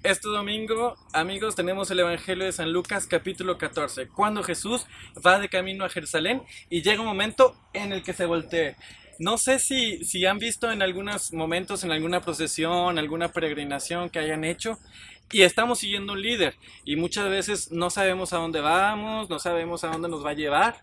Este domingo, amigos, tenemos el Evangelio de San Lucas, capítulo 14, cuando Jesús va de camino a Jerusalén y llega un momento en el que se voltea. No sé si han visto en algunos momentos, en alguna procesión, alguna peregrinación que hayan hecho, y estamos siguiendo un líder, y muchas veces no sabemos a dónde vamos, no sabemos a dónde nos va a llevar.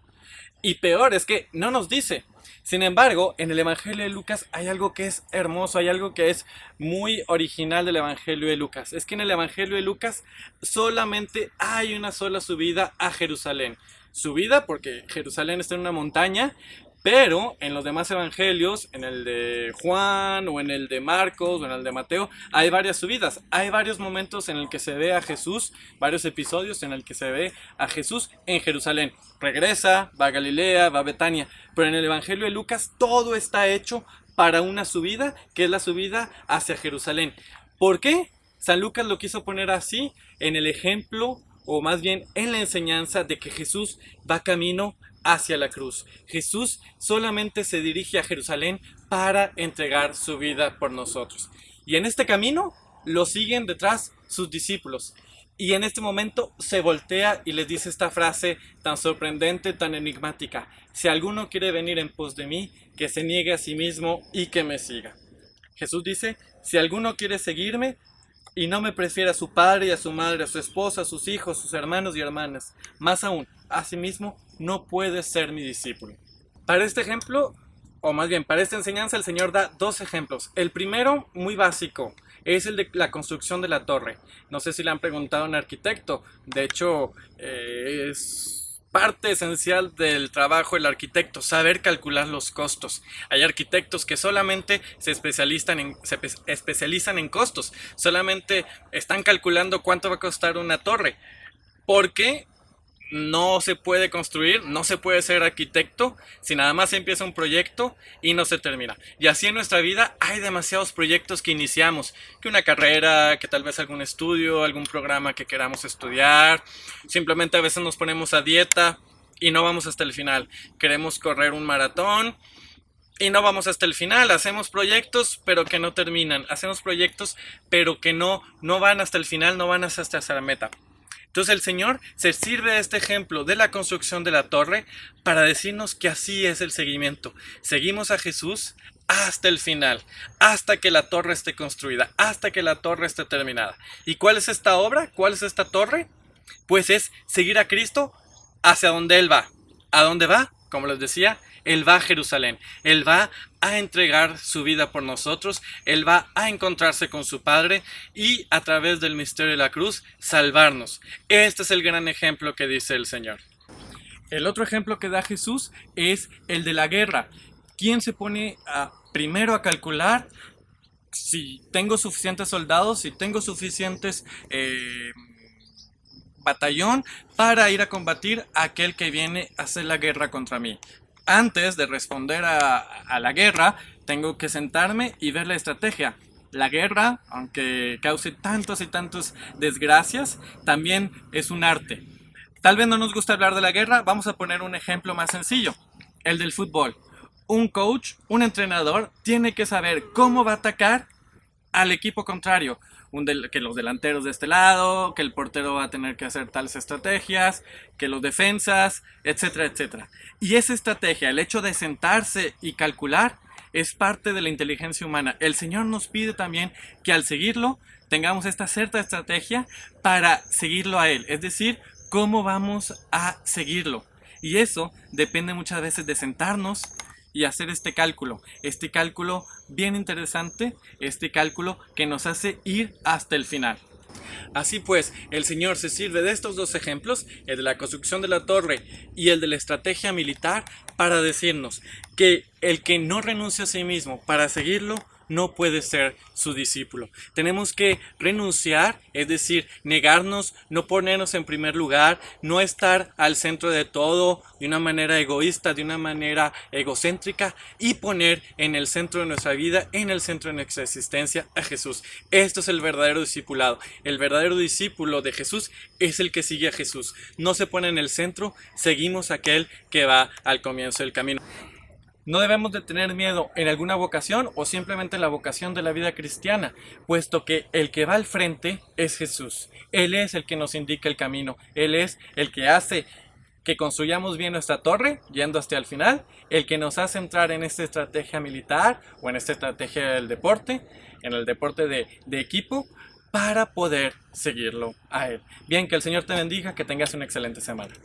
Y peor es que no nos dice. Sin embargo, en el Evangelio de Lucas hay algo que es hermoso, hay algo que es muy original del Evangelio de Lucas. Es que en el Evangelio de Lucas solamente hay una sola subida a Jerusalén. Subida porque Jerusalén está en una montaña, pero en los demás evangelios, en el de Juan o en el de Marcos o en el de Mateo, hay varias subidas. Hay varios momentos en el que se ve a Jesús, varios episodios en el que se ve a Jesús en Jerusalén. Regresa, va a Galilea, va a Betania, pero en el Evangelio de Lucas todo está hecho para una subida, que es la subida hacia Jerusalén. ¿Por qué? San Lucas lo quiso poner así en el ejemplo, o más bien en la enseñanza de que Jesús va camino hacia la cruz. Jesús solamente se dirige a Jerusalén para entregar su vida por nosotros. Y en este camino lo siguen detrás sus discípulos. Y en este momento se voltea y les dice esta frase tan sorprendente, tan enigmática: si alguno quiere venir en pos de mí, que se niegue a sí mismo y que me siga. Jesús dice: si alguno quiere seguirme y no me prefiere a su padre y a su madre, a su esposa, a sus hijos, sus hermanos y hermanas, más aún a sí mismo, no puede ser mi discípulo. Para este ejemplo, o más bien para esta enseñanza, el Señor da dos ejemplos. El primero, muy básico, es el de la construcción de la torre. No sé si le han preguntado a un arquitecto. De hecho, es parte esencial del trabajo del arquitecto, saber calcular los costos. Hay arquitectos que solamente se especializan en costos, solamente están calculando cuánto va a costar una torre, porque no se puede construir, no se puede ser arquitecto si nada más empieza un proyecto y no se termina. Y así en nuestra vida hay demasiados proyectos que iniciamos, que una carrera, que tal vez algún estudio, algún programa que queramos estudiar. Simplemente a veces nos ponemos a dieta y no vamos hasta el final. Queremos correr un maratón y no vamos hasta el final. Hacemos proyectos pero que no terminan, hacemos proyectos pero que no van hasta el final, no van hasta la meta. Entonces el Señor se sirve de este ejemplo de la construcción de la torre para decirnos que así es el seguimiento. Seguimos a Jesús hasta el final, hasta que la torre esté construida, hasta que la torre esté terminada. ¿Y cuál es esta obra? ¿Cuál es esta torre? Pues es seguir a Cristo hacia donde Él va. ¿A dónde va? Como les decía, Él va a Jerusalén. Él va a entregar su vida por nosotros. Él va a encontrarse con su Padre y a través del misterio de la cruz salvarnos. Este es el gran ejemplo que dice el Señor. El otro ejemplo que da Jesús es el de la guerra. ¿Quién se pone primero a calcular si tengo suficientes soldados, si tengo suficientes batallón para ir a combatir a aquel que viene a hacer la guerra contra mí? Antes de responder a la guerra, tengo que sentarme y ver la estrategia. La guerra, aunque cause tantos y tantos desgracias, también es un arte. Tal vez no nos gusta hablar de la guerra, vamos a poner un ejemplo más sencillo, el del fútbol. Un coach, un entrenador, tiene que saber cómo va a atacar al equipo contrario. Que los delanteros de este lado, que el portero va a tener que hacer tales estrategias, que los defensas, etcétera, etcétera. Y esa estrategia, el hecho de sentarse y calcular, es parte de la inteligencia humana. El Señor nos pide también que al seguirlo tengamos esta cierta estrategia para seguirlo a Él, es decir, cómo vamos a seguirlo. Y eso depende muchas veces de sentarnos y hacer este cálculo bien interesante, este cálculo que nos hace ir hasta el final. Así pues, el Señor se sirve de estos dos ejemplos, el de la construcción de la torre y el de la estrategia militar, para decirnos que el que no renuncia a sí mismo para seguirlo no puede ser su discípulo. Tenemos que renunciar, es decir, negarnos, no ponernos en primer lugar, no estar al centro de todo de una manera egoísta, de una manera egocéntrica, y poner en el centro de nuestra vida, en el centro de nuestra existencia, a Jesús. Esto es el verdadero discipulado. El verdadero discípulo de Jesús es el que sigue a Jesús. No se pone en el centro, seguimos a aquel que va al comienzo del camino. No debemos de tener miedo en alguna vocación o simplemente en la vocación de la vida cristiana, puesto que el que va al frente es Jesús. Él es el que nos indica el camino, Él es el que hace que construyamos bien nuestra torre, yendo hasta el final, el que nos hace entrar en esta estrategia militar o en esta estrategia del deporte, en el deporte de equipo, para poder seguirlo a Él. Bien, que el Señor te bendiga, que tengas una excelente semana.